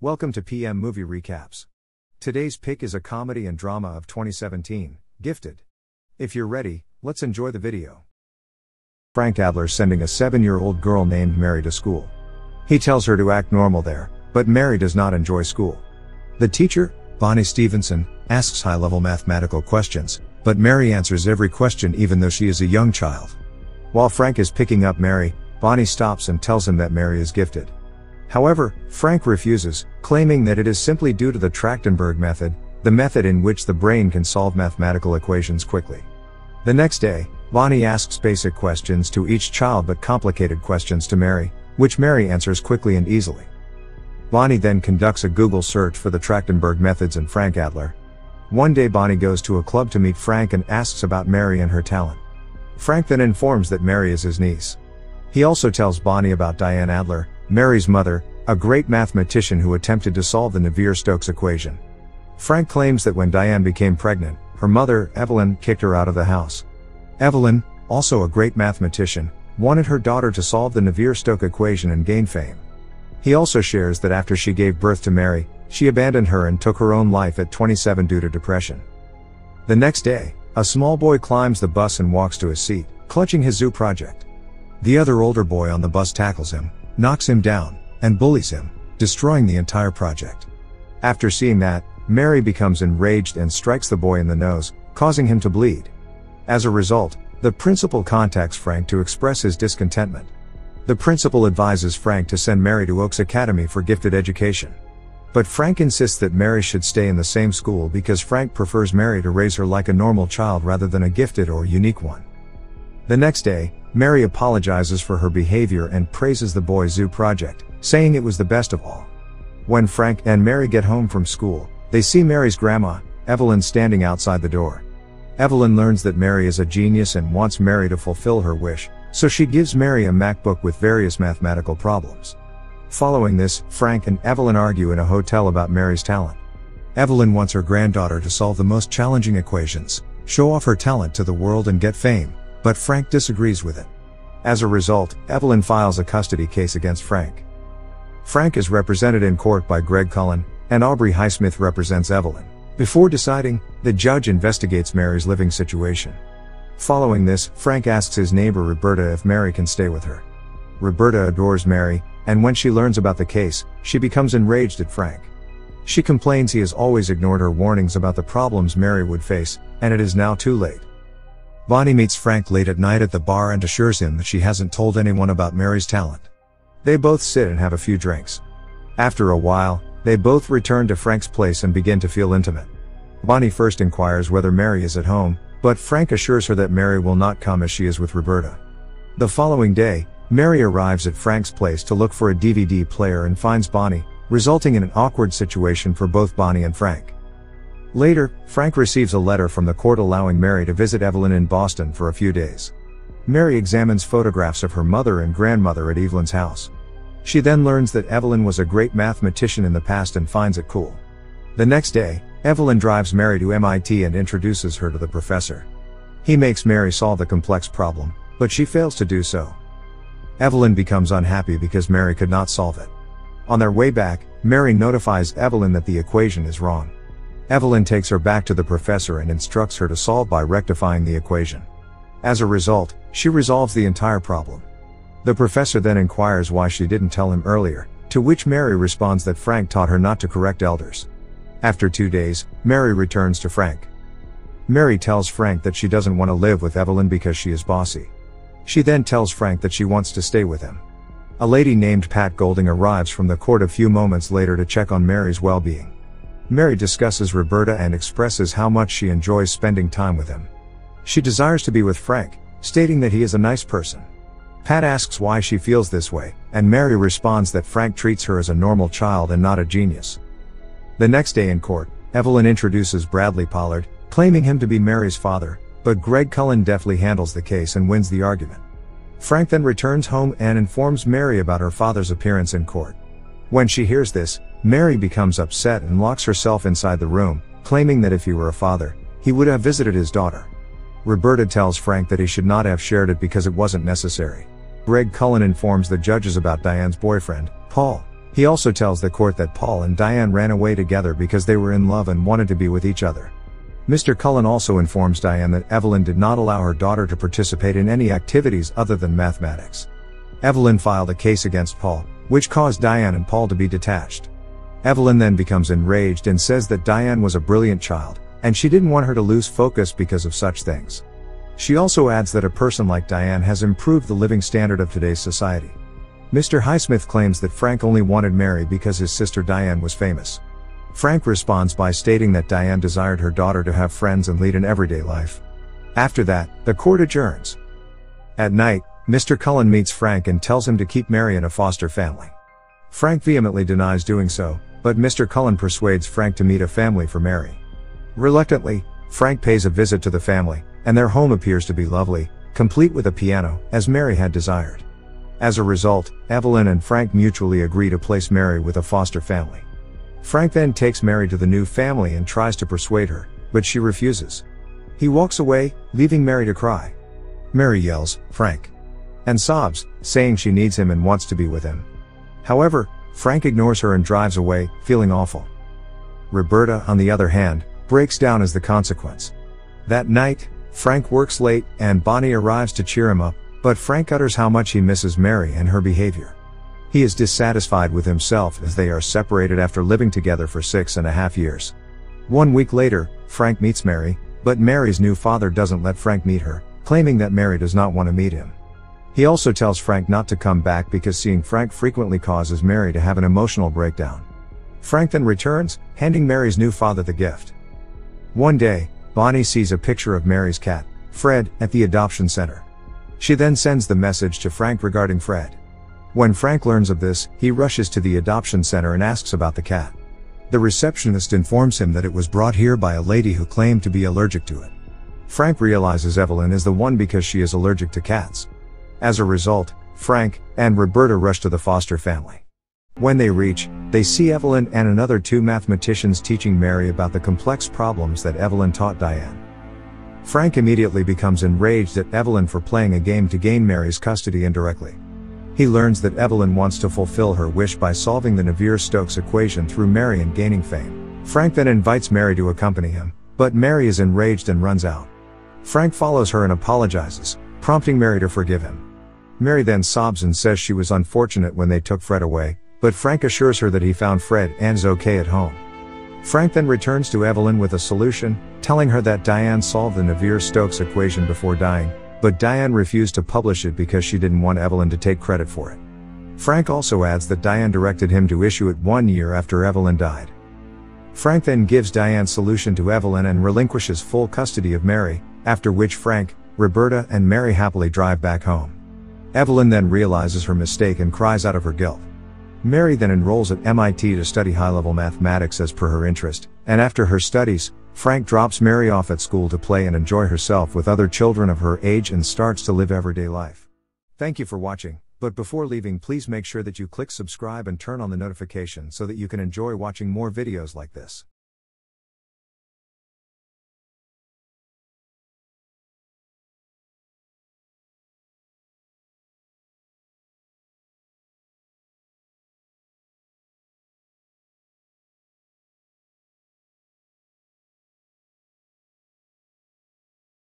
Welcome to PM Movie Recaps. Today's pick is a comedy and drama of 2017, Gifted. If you're ready, let's enjoy the video. Frank Adler sending a 7-year-old girl named Mary to school. He tells her to act normal there, but Mary does not enjoy school. The teacher, Bonnie Stevenson, asks high-level mathematical questions, but Mary answers every question even though she is a young child. While Frank is picking up Mary, Bonnie stops and tells him that Mary is gifted. However, Frank refuses, claiming that it is simply due to the Trachtenberg method, the method in which the brain can solve mathematical equations quickly. The next day, Bonnie asks basic questions to each child but complicated questions to Mary, which Mary answers quickly and easily. Bonnie then conducts a Google search for the Trachtenberg methods and Frank Adler. One day Bonnie goes to a club to meet Frank and asks about Mary and her talent. Frank then informs that Mary is his niece. He also tells Bonnie about Diane Adler, Mary's mother, a great mathematician who attempted to solve the Navier-Stokes equation. Frank claims that when Diane became pregnant, her mother, Evelyn, kicked her out of the house. Evelyn, also a great mathematician, wanted her daughter to solve the Navier-Stokes equation and gain fame. He also shares that after she gave birth to Mary, she abandoned her and took her own life at 27 due to depression. The next day, a small boy climbs the bus and walks to his seat, clutching his zoo project. The other older boy on the bus tackles him, knocks him down, and bullies him, destroying the entire project. After seeing that, Mary becomes enraged and strikes the boy in the nose, causing him to bleed. As a result, the principal contacts Frank to express his discontentment. The principal advises Frank to send Mary to Oaks Academy for gifted education. But Frank insists that Mary should stay in the same school because Frank prefers Mary to raise her like a normal child rather than a gifted or unique one. The next day, Mary apologizes for her behavior and praises the boy's zoo project, saying it was the best of all. When Frank and Mary get home from school, they see Mary's grandma, Evelyn, standing outside the door. Evelyn learns that Mary is a genius and wants Mary to fulfill her wish, so she gives Mary a MacBook with various mathematical problems. Following this, Frank and Evelyn argue in a hotel about Mary's talent. Evelyn wants her granddaughter to solve the most challenging equations, show off her talent to the world and get fame, but Frank disagrees with it. As a result, Evelyn files a custody case against Frank. Frank is represented in court by Greg Cullen, and Aubrey Highsmith represents Evelyn. Before deciding, the judge investigates Mary's living situation. Following this, Frank asks his neighbor Roberta if Mary can stay with her. Roberta adores Mary, and when she learns about the case, she becomes enraged at Frank. She complains he has always ignored her warnings about the problems Mary would face, and it is now too late. Bonnie meets Frank late at night at the bar and assures him that she hasn't told anyone about Mary's talent. They both sit and have a few drinks. After a while, they both return to Frank's place and begin to feel intimate. Bonnie first inquires whether Mary is at home, but Frank assures her that Mary will not come as she is with Roberta. The following day, Mary arrives at Frank's place to look for a DVD player and finds Bonnie, resulting in an awkward situation for both Bonnie and Frank. Later, Frank receives a letter from the court allowing Mary to visit Evelyn in Boston for a few days. Mary examines photographs of her mother and grandmother at Evelyn's house. She then learns that Evelyn was a great mathematician in the past and finds it cool. The next day, Evelyn drives Mary to MIT and introduces her to the professor. He makes Mary solve the complex problem, but she fails to do so. Evelyn becomes unhappy because Mary could not solve it. On their way back, Mary notifies Evelyn that the equation is wrong. Evelyn takes her back to the professor and instructs her to solve by rectifying the equation. As a result, she resolves the entire problem. The professor then inquires why she didn't tell him earlier, to which Mary responds that Frank taught her not to correct elders. After 2 days, Mary returns to Frank. Mary tells Frank that she doesn't want to live with Evelyn because she is bossy. She then tells Frank that she wants to stay with him. A lady named Pat Golding arrives from the court a few moments later to check on Mary's well-being. Mary discusses Roberta and expresses how much she enjoys spending time with him. She desires to be with Frank, stating that he is a nice person. Pat asks why she feels this way, and Mary responds that Frank treats her as a normal child and not a genius. The next day in court, Evelyn introduces Bradley Pollard, claiming him to be Mary's father, but Greg Cullen deftly handles the case and wins the argument. Frank then returns home and informs Mary about her father's appearance in court. When she hears this, Mary becomes upset and locks herself inside the room, claiming that if he were a father, he would have visited his daughter. Roberta tells Frank that he should not have shared it because it wasn't necessary. Greg Cullen informs the judges about Diane's boyfriend, Paul, He also tells the court that Paul and Diane ran away together because they were in love and wanted to be with each other. Mr. Cullen also informs Diane that Evelyn did not allow her daughter to participate in any activities other than mathematics. Evelyn filed a case against Paul, which caused Diane and Paul to be detached. Evelyn then becomes enraged and says that Diane was a brilliant child, and she didn't want her to lose focus because of such things. She also adds that a person like Diane has improved the living standard of today's society. Mr. Highsmith claims that Frank only wanted Mary because his sister Diane was famous. Frank responds by stating that Diane desired her daughter to have friends and lead an everyday life. After that, the court adjourns. At night, Mr. Cullen meets Frank and tells him to keep Mary in a foster family. Frank vehemently denies doing so, but Mr. Cullen persuades Frank to meet a family for Mary. Reluctantly, Frank pays a visit to the family, and their home appears to be lovely, complete with a piano, as Mary had desired. As a result, Evelyn and Frank mutually agree to place Mary with a foster family. Frank then takes Mary to the new family and tries to persuade her, but she refuses. He walks away, leaving Mary to cry. Mary yells, "Frank!" and sobs, saying she needs him and wants to be with him. However, Frank ignores her and drives away, feeling awful. Roberta, on the other hand, breaks down as the consequence. That night, Frank works late, and Bonnie arrives to cheer him up, but Frank utters how much he misses Mary and her behavior. He is dissatisfied with himself as they are separated after living together for 6.5 years. 1 week later, Frank meets Mary, but Mary's new father doesn't let Frank meet her, claiming that Mary does not want to meet him. He also tells Frank not to come back because seeing Frank frequently causes Mary to have an emotional breakdown. Frank then returns, handing Mary's new father the gift. One day, Bonnie sees a picture of Mary's cat, Fred, at the adoption center. She then sends the message to Frank regarding Fred. When Frank learns of this, he rushes to the adoption center and asks about the cat. The receptionist informs him that it was brought here by a lady who claimed to be allergic to it. Frank realizes Evelyn is the one because she is allergic to cats. As a result, Frank and Roberta rush to the foster family. When they reach, they see Evelyn and another 2 mathematicians teaching Mary about the complex problems that Evelyn taught Diane. Frank immediately becomes enraged at Evelyn for playing a game to gain Mary's custody indirectly. He learns that Evelyn wants to fulfill her wish by solving the Navier-Stokes equation through Mary and gaining fame. Frank then invites Mary to accompany him, but Mary is enraged and runs out. Frank follows her and apologizes, prompting Mary to forgive him. Mary then sobs and says she was unfortunate when they took Fred away, but Frank assures her that he found Fred and is okay at home. Frank then returns to Evelyn with a solution, telling her that Diane solved the Navier-Stokes equation before dying, but Diane refused to publish it because she didn't want Evelyn to take credit for it. Frank also adds that Diane directed him to issue it 1 year after Evelyn died. Frank then gives Diane's solution to Evelyn and relinquishes full custody of Mary, after which Frank, Roberta, and Mary happily drive back home. Evelyn then realizes her mistake and cries out of her guilt. Mary then enrolls at MIT to study high-level mathematics as per her interest, and after her studies, Frank drops Mary off at school to play and enjoy herself with other children of her age and starts to live everyday life. Thank you for watching, but before leaving, please make sure that you click subscribe and turn on the notification so that you can enjoy watching more videos like this.